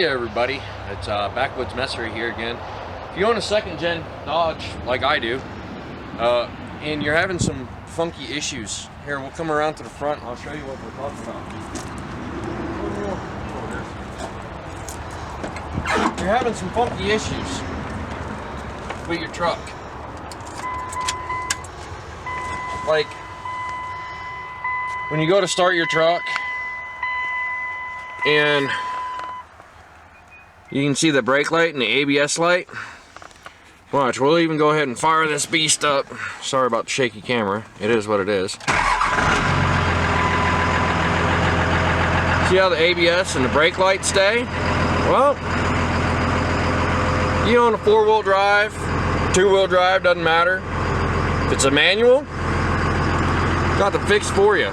Hey everybody, it's Backwoods Messer here again. If you own a second gen Dodge like I do, and you're having some funky issues, here we'll come around to the front and I'll show you what we're talking about. You're having some funky issues with your truck. Like when you go to start your truck and you can see the brake light and the ABS light. Watch, we'll even go ahead and fire this beast up. Sorry about the shaky camera. It is what it is. See how the ABS and the brake light stay? Well, you own a 4-wheel drive, 2-wheel drive, doesn't matter. If it's a manual, got the fix for you.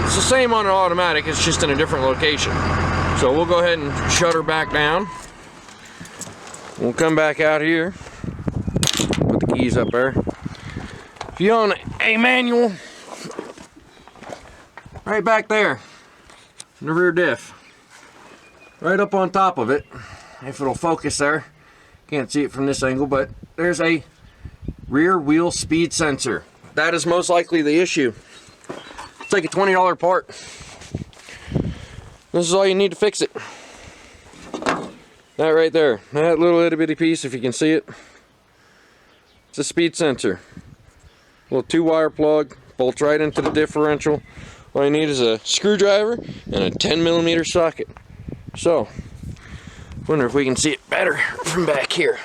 It's the same on an automatic, it's just in a different location. So we'll go ahead and shut her back down. We'll come back out here. Put the keys up there. If you own a manual, right back there, in the rear diff, right up on top of it, if it'll focus there, can't see it from this angle, but there's a rear wheel speed sensor. That is most likely the issue. It's like a $20 part. This is all you need to fix it. That right there, that little itty bitty piece, if you can see it, it's a speed sensor. Little 2-wire plug, bolts right into the differential. All you need is a screwdriver and a 10mm socket. So, wonder if we can see it better from back here.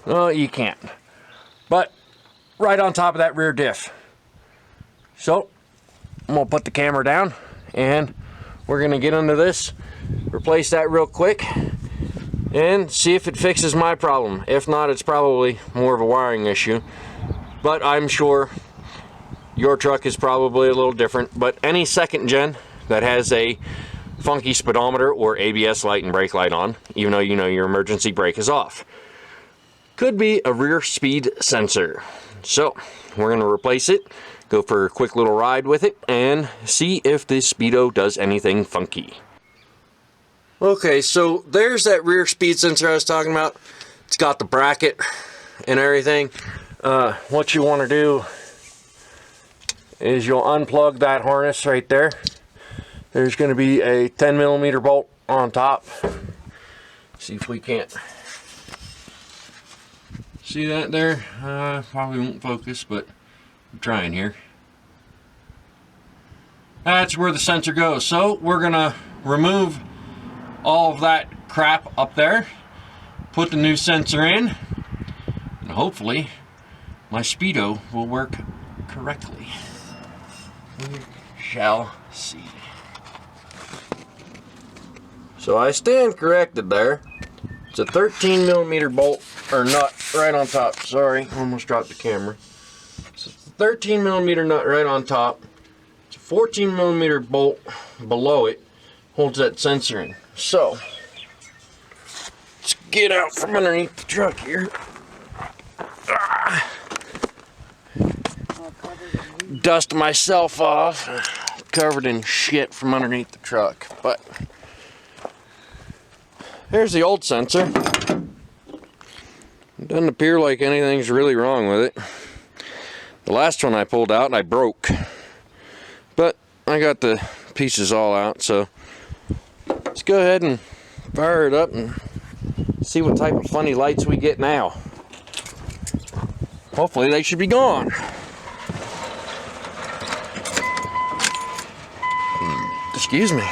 No, you can't. But right on top of that rear diff. So, I'm gonna put the camera down and we're gonna get under this, replace that real quick, and see if it fixes my problem. If not, it's probably more of a wiring issue. But I'm sure your truck is probably a little different. But any second gen that has a funky speedometer or ABS light and brake light on, even though you know your emergency brake is off, could be a rear speed sensor. So we're gonna replace it, go for a quick little ride with it, and see if this Speedo does anything funky. Okay, so there's that rear speed sensor I was talking about. It's got the bracket and everything. What you want to do is you'll unplug that harness right there. There's going to be a 10mm bolt on top. See if we can't see that there. Probably won't focus, but I'm trying here. That's where the sensor goes. So we're gonna remove all of that crap up there, put the new sensor in, and hopefully my Speedo will work correctly. We shall see. So I stand corrected there. It's a 13mm bolt, or nut, right on top. Sorry, almost dropped the camera. So it's a 13mm nut right on top. It's a 14mm bolt below it, holds that sensor in. So, let's get out from underneath the truck here. Dust myself off, covered in shit from underneath the truck. But there's the old sensor. It doesn't appear like anything's really wrong with it. The last one I pulled out, I broke. But I got the pieces all out, so let's go ahead and fire it up and see what type of funny lights we get now. Hopefully they should be gone. Excuse me.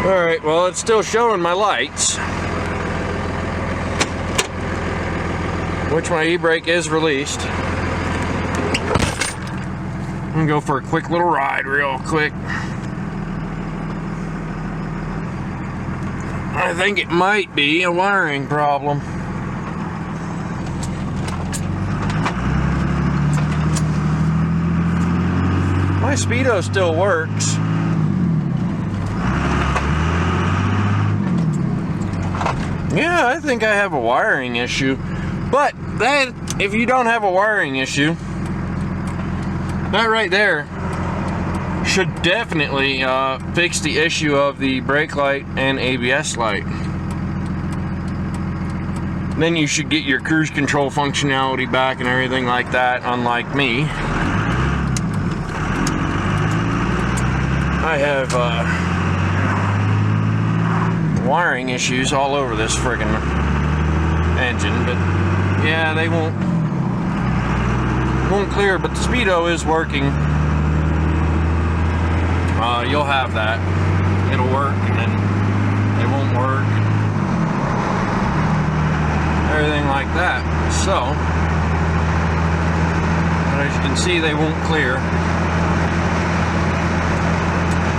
Alright, well, it's still showing my lights, which my e-brake is released. I'm gonna go for a quick little ride real quick. I think it might be a wiring problem. My Speedo still works. Yeah, I think I have a wiring issue, but that if you don't have a wiring issue, that right there should definitely fix the issue of the brake light and ABS light. Then you should get your cruise control functionality back and everything like that, unlike me. I have wiring issues all over this friggin' engine, but yeah, they won't clear, but the speedo is working. You'll have that. It'll work and then it won't work. Everything like that. So, as you can see, they won't clear.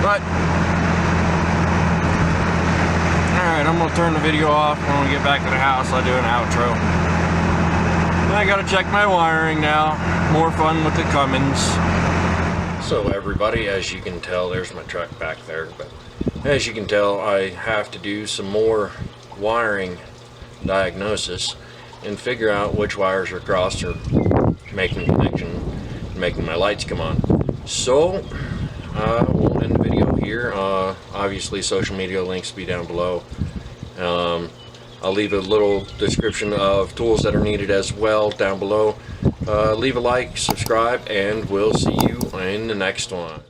But, alright, I'm going to turn the video off. When we get back to the house, I'll do an outro. I got to check my wiring now. More fun with the Cummins. So everybody, as you can tell, there's my truck back there. But as you can tell, I have to do some more wiring diagnosis and figure out which wires are crossed or making connection and making my lights come on. So we'll end the video here. Obviously social media links will be down below. I'll leave a little description of tools that are needed as well down below. Leave a like, subscribe, and we'll see you in the next one.